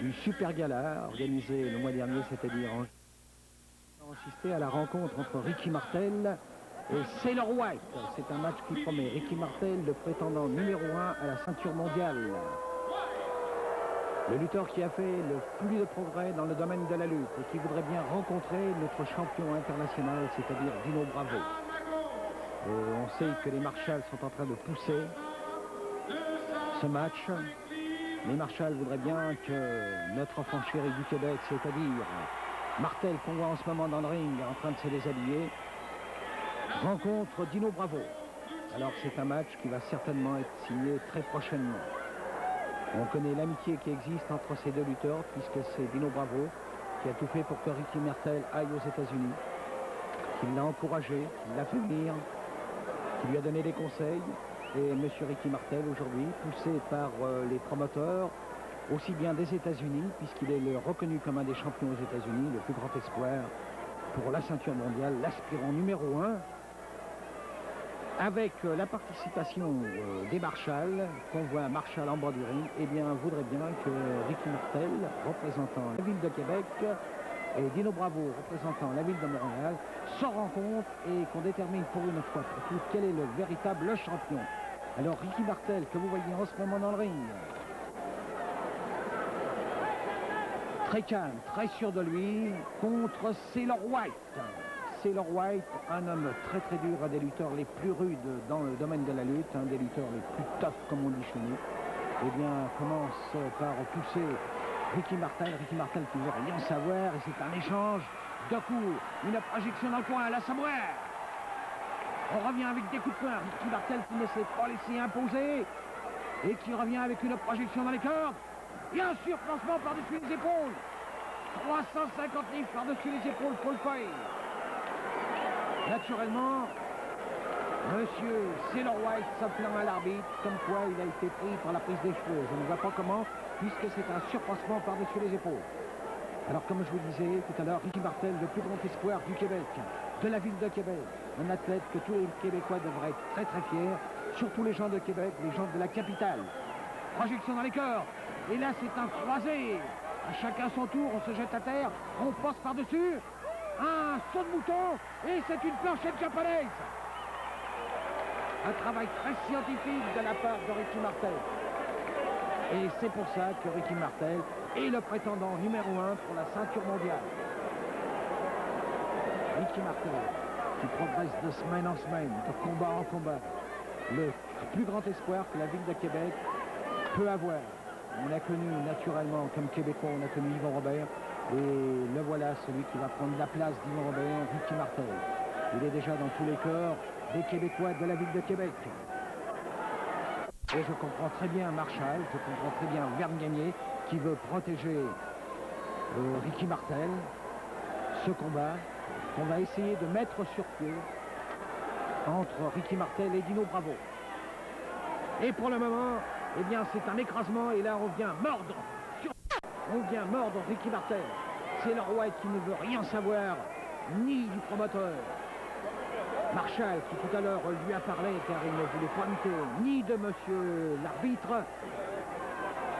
du Super Gala organisé le mois dernier, c'est-à-dire en assisté à la rencontre entre Ricky Martel et Sailor White. C'est un match qui promet. Ricky Martel, le prétendant numéro 1 à la ceinture mondiale. Le lutteur qui a fait le plus de progrès dans le domaine de la lutte et qui voudrait bien rencontrer notre champion international, c'est-à-dire Dino Bravo. Et on sait que les Marshalls sont en train de pousser ce match. Les Marshalls voudraient bien que notre enfant chéri du Québec, c'est-à-dire Martel, qu'on voit en ce moment dans le ring, en train de se déshabiller, rencontre Dino Bravo. Alors c'est un match qui va certainement être signé très prochainement. On connaît l'amitié qui existe entre ces deux lutteurs, puisque c'est Dino Bravo qui a tout fait pour que Ricky Martel aille aux États-Unis, qui l'a encouragé, qui l'a fait venir, qui lui a donné des conseils. Et M. Ricky Martel, aujourd'hui, poussé par les promoteurs, aussi bien des États-Unis, puisqu'il est reconnu comme un des champions aux États-Unis, le plus grand espoir pour la ceinture mondiale, l'aspirant numéro 1, avec la participation des Marshalls, qu'on voit Marshall en bas du ring, eh bien, voudrait bien que Ricky Martel, représentant la ville de Québec, et Dino Bravo, représentant la ville de Montréal, se rencontrent et qu'on détermine pour une fois pour toutes quel est le véritable champion. Alors Ricky Martel, que vous voyez en ce moment dans le ring, très calme, très sûr de lui, contre Sailor White. Sailor White, un homme très très dur, un des lutteurs les plus rudes dans le domaine de la lutte, un des lutteurs les plus tough comme on dit chez nous, eh bien commence par pousser Ricky Martel qui ne veut rien savoir, et c'est un échange de coups, une projection dans le coin, la samouraï. On revient avec des coups de poing, Ricky Martel qui ne s'est pas laissé imposer, et qui revient avec une projection dans les cordes, et un surplacement par-dessus les épaules, 350 livres par-dessus les épaules, Paul Coy. Naturellement, Monsieur Sailor White s'appellant à l'arbitre, comme quoi il a été pris par la prise des cheveux. Je ne vois pas comment, puisque c'est un surpassement par-dessus les épaules. Alors, comme je vous disais tout à l'heure, Ricky Martel, le plus grand espoir du Québec, de la ville de Québec. Un athlète que tous les Québécois devraient être très très fiers, surtout les gens de Québec, les gens de la capitale. Projection dans les corps. Et là, c'est un croisé. À chacun son tour, on se jette à terre, on passe par-dessus. Un saut de mouton, et c'est une planchette japonaise. Un travail très scientifique de la part de Ricky Martel. Et c'est pour ça que Ricky Martel est le prétendant numéro 1 pour la ceinture mondiale. Ricky Martel, qui progresse de semaine en semaine, de combat en combat. Le plus grand espoir que la ville de Québec peut avoir. On a connu naturellement, comme Québécois, on a connu Yvon Robert. Et le voilà, celui qui va prendre la place d'Yvon Robert, Ricky Martel. Il est déjà dans tous les corps des Québécois de la ville de Québec. Et je comprends très bien Marshall, je comprends très bien Verne Gagné, qui veut protéger Ricky Martel. Ce combat qu'on va essayer de mettre sur pied entre Ricky Martel et Dino Bravo. Et pour le moment, eh bien c'est un écrasement, et là on vient mordre. On vient mordre Ricky Martel. C'est le White qui ne veut rien savoir, ni du promoteur. Marshall, qui tout à l'heure lui a parlé, car il ne voulait pas lutter, ni de monsieur l'arbitre.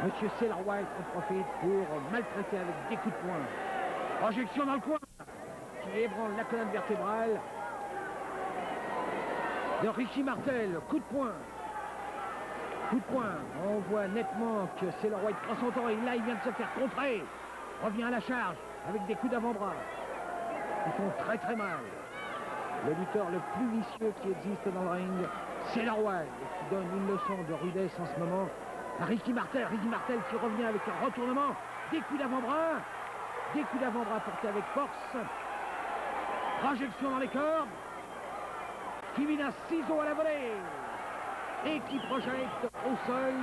Monsieur Sailor White en profite pour maltraiter avec des coups de poing. Projection dans le coin, qui ébranle la colonne vertébrale de Ricky Martel. Coup de poing. Coup de poing, on voit nettement que Sailor White prend son temps, et là il vient de se faire contrer. Revient à la charge avec des coups d'avant-bras qui font très très mal. Le lutteur le plus vicieux qui existe dans le ring, Sailor White, qui donne une leçon de rudesse en ce moment à Ricky Martel. Ricky Martel qui revient avec un retournement, des coups d'avant-bras portés avec force. Projection dans les cordes, qui mine un ciseau à la volée et qui projette au sol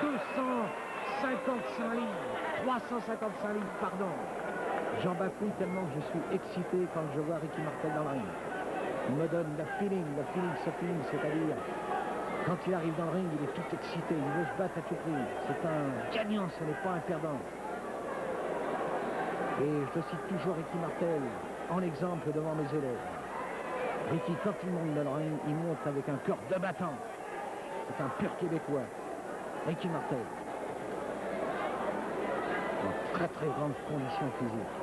255 livres, 355 livres, pardon. J'en bafouille tellement que je suis excité quand je vois Ricky Martel dans le ring. Il me donne le feeling, c'est-à-dire quand il arrive dans le ring, il est tout excité, il veut se battre à tout prix. C'est un gagnant, ce n'est pas un perdant. Et je cite toujours Ricky Martel en exemple devant mes élèves. Ricky, quand il monte dans le ring, il monte avec un cœur de battant. C'est un pur Québécois. Ricky Martel. en très très grande condition physique.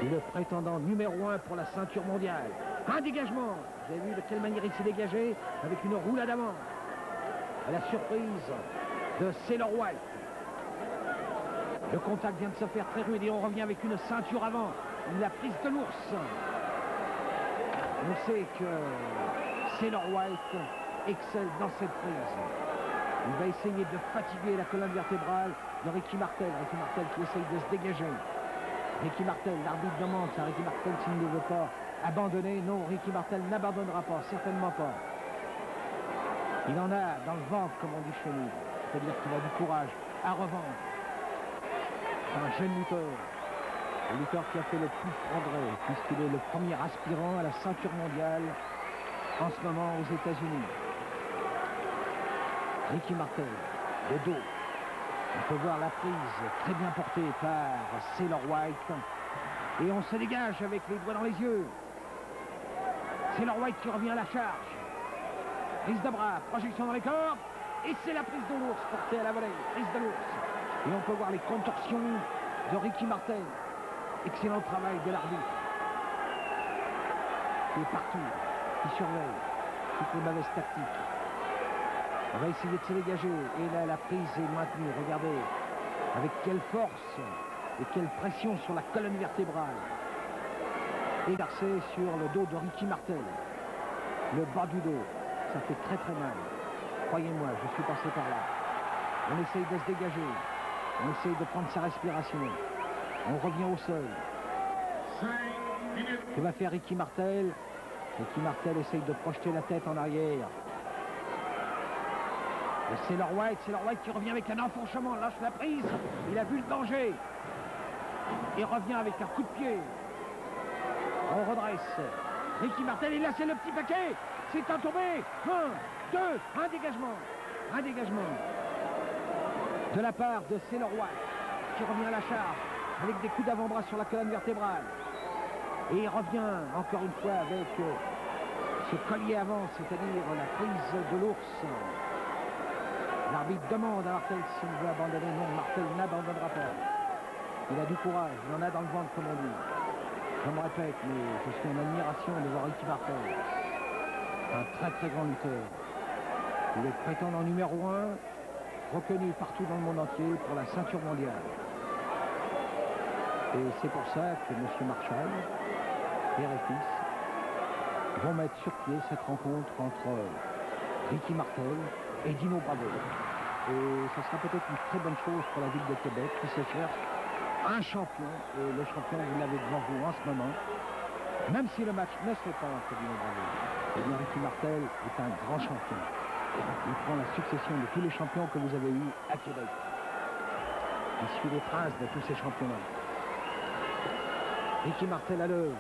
Et le prétendant numéro 1 pour la ceinture mondiale. Un dégagement. Vous avez vu de quelle manière il s'est dégagé avec une roulade avant. À la surprise de Sailor White. Le contact vient de se faire très rude et on revient avec une ceinture avant. La prise de l'ours. On sait que Sailor White excelle dans cette prise. Il va essayer de fatiguer la colonne vertébrale de Ricky Martel. Ricky Martel qui essaye de se dégager. Ricky Martel, l'arbitre demande à Ricky Martel s'il ne veut pas abandonner. Non, Ricky Martel n'abandonnera pas, certainement pas. Il en a dans le ventre, comme on dit chez nous. C'est-à-dire qu'il a du courage à revendre. Un jeune lutteur. Le lutteur qui a fait le plus progrès, puisqu'il est le premier aspirant à la ceinture mondiale en ce moment aux États-Unis. Ricky Martel, le dos. On peut voir la prise très bien portée par Sailor White. Et on se dégage avec les doigts dans les yeux. Sailor White qui revient à la charge. Prise de bras, projection dans les corps. Et c'est la prise de l'ours portée à la volée. Prise de l'ours. Et on peut voir les contorsions de Ricky Martel. Excellent travail de l'arbitre. Qui est partout. Qui surveille toutes les mauvaises tactiques. On va essayer de se dégager. Et là, la prise est maintenue. Regardez avec quelle force et quelle pression sur la colonne vertébrale. Exercé sur le dos de Ricky Martel. Le bas du dos. Ça fait très très mal. Croyez-moi, je suis passé par là. On essaye de se dégager. On essaye de prendre sa respiration. On revient au sol. Que va faire Ricky Martel? Ricky Martel essaye de projeter la tête en arrière. Et Sailor White qui revient avec un enfourchement, lâche la prise. Il a vu le danger. Et revient avec un coup de pied. On redresse. Ricky Martel, et là c'est le petit paquet. C'est un tombé. 1, 2, un dégagement. Un dégagement. De la part de Sailor White, qui revient à la charge, avec des coups d'avant-bras sur la colonne vertébrale. Et il revient encore une fois avec ce collier avant, c'est-à-dire la prise de l'ours. L'arbitre demande à Martel s'il veut abandonner. Non, Martel n'abandonnera pas. Il a du courage, il en a dans le ventre, comme on dit. Je me répète, mais je suis en admiration de voir Ricky Martel. Un très très grand lutteur. Il est prétendant numéro 1, reconnu partout dans le monde entier pour la ceinture mondiale. Et c'est pour ça que M. Marshall, père et fils, vont mettre sur pied cette rencontre entre Ricky Martel et Dino Bravo. Et ce sera peut-être une très bonne chose pour la ville de Québec qui se cherche un champion. Et le champion, vous l'avez devant vous en ce moment. Même si le match ne se fait pas entre Dino Bravo, eh bien Ricky Martel est un grand champion. Il prend la succession de tous les champions que vous avez eus à Québec. Il suit les traces de tous ces championnats. Ricky Martel à l'œuvre.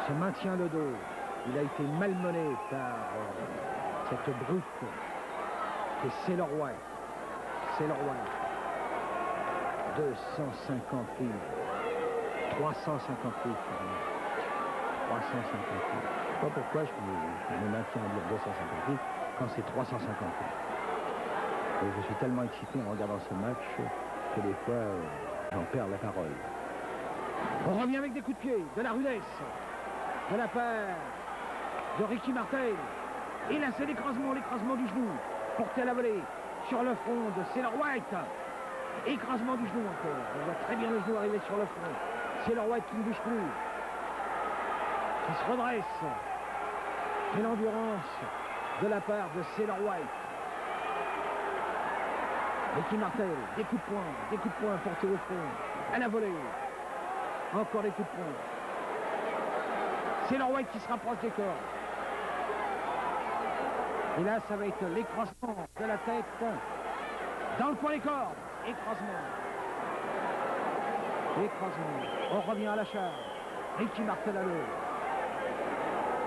Se maintient le dos. Il a été malmené par cette brute. Et Sailor White. Sailor White. 250 livres. 350 livres. 350 livres. Je ne sais pas pourquoi je me maintiens à dire 250 livres quand c'est 350 livres. Et je suis tellement excité en regardant ce match que des fois j'en perds la parole. On revient avec des coups de pied, de la rudesse, de la part de Ricky Martel. Et là c'est l'écrasement du genou, porté à la volée sur le front de Sailor White. Écrasement du genou encore. On voit très bien le genou arriver sur le front. Sailor White qui ne bouge plus. Qui se redresse. Et l'endurance de la part de Sailor White. Ricky Martel, des coups de poing portés au front, à la volée. Encore des coups de poing. Sailor White qui se rapproche des corps. Et là, ça va être l'écrasement de la tête dans le coin des cordes. Écrasement. Écrasement. On revient à la charge. Ricky Martel à l'eau.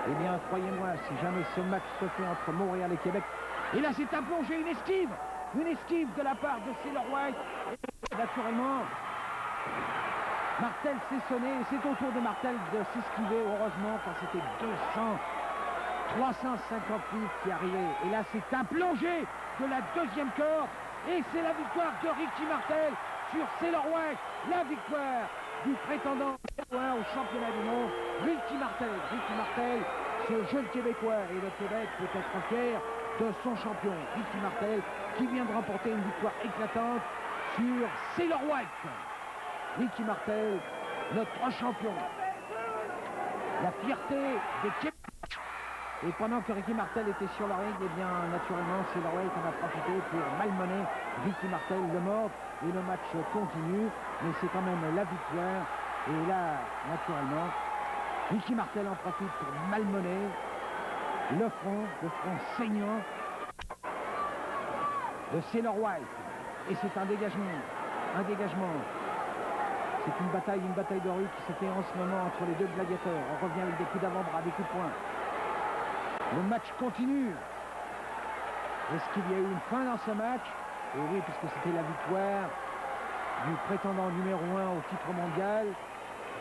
Eh bien, croyez-moi, si jamais ce match se fait entre Montréal et Québec, et là, c'est un plongé, une esquive de la part de Sailor White. Et naturellement, Martel s'est sonné, et c'est au tour de Martel de s'esquiver, heureusement, quand c'était 350 livres qui arrivaient. Et là, c'est un plongé de la deuxième corde. Et c'est la victoire de Ricky Martel sur Sailor White. La victoire du prétendant au championnat du monde, Ricky Martel. Ricky Martel, ce jeune Québécois, et le Québec peut être fier de son champion, Ricky Martel, qui vient de remporter une victoire éclatante sur Sailor White. Ricky Martel, notre champion. La fierté des Québécois. Et pendant que Ricky Martel était sur le ring, eh bien, naturellement, Sailor White en a profité pour malmener Ricky Martel, le mort, et le match continue, mais c'est quand même la victoire. Et là, naturellement, Ricky Martel en profite pour malmener le front saignant de Sailor White. Et c'est un dégagement. C'est une bataille de rue qui se fait en ce moment entre les deux gladiateurs. On revient avec des coups d'avant-bras, des coups de poing. Le match continue. Est-ce qu'il y a eu une fin dans ce match? Et oui, puisque c'était la victoire du prétendant numéro 1 au titre mondial,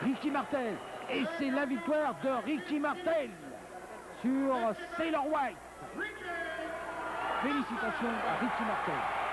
Ricky Martel. Et c'est la victoire de Ricky Martel sur Sailor White. Félicitations à Ricky Martel.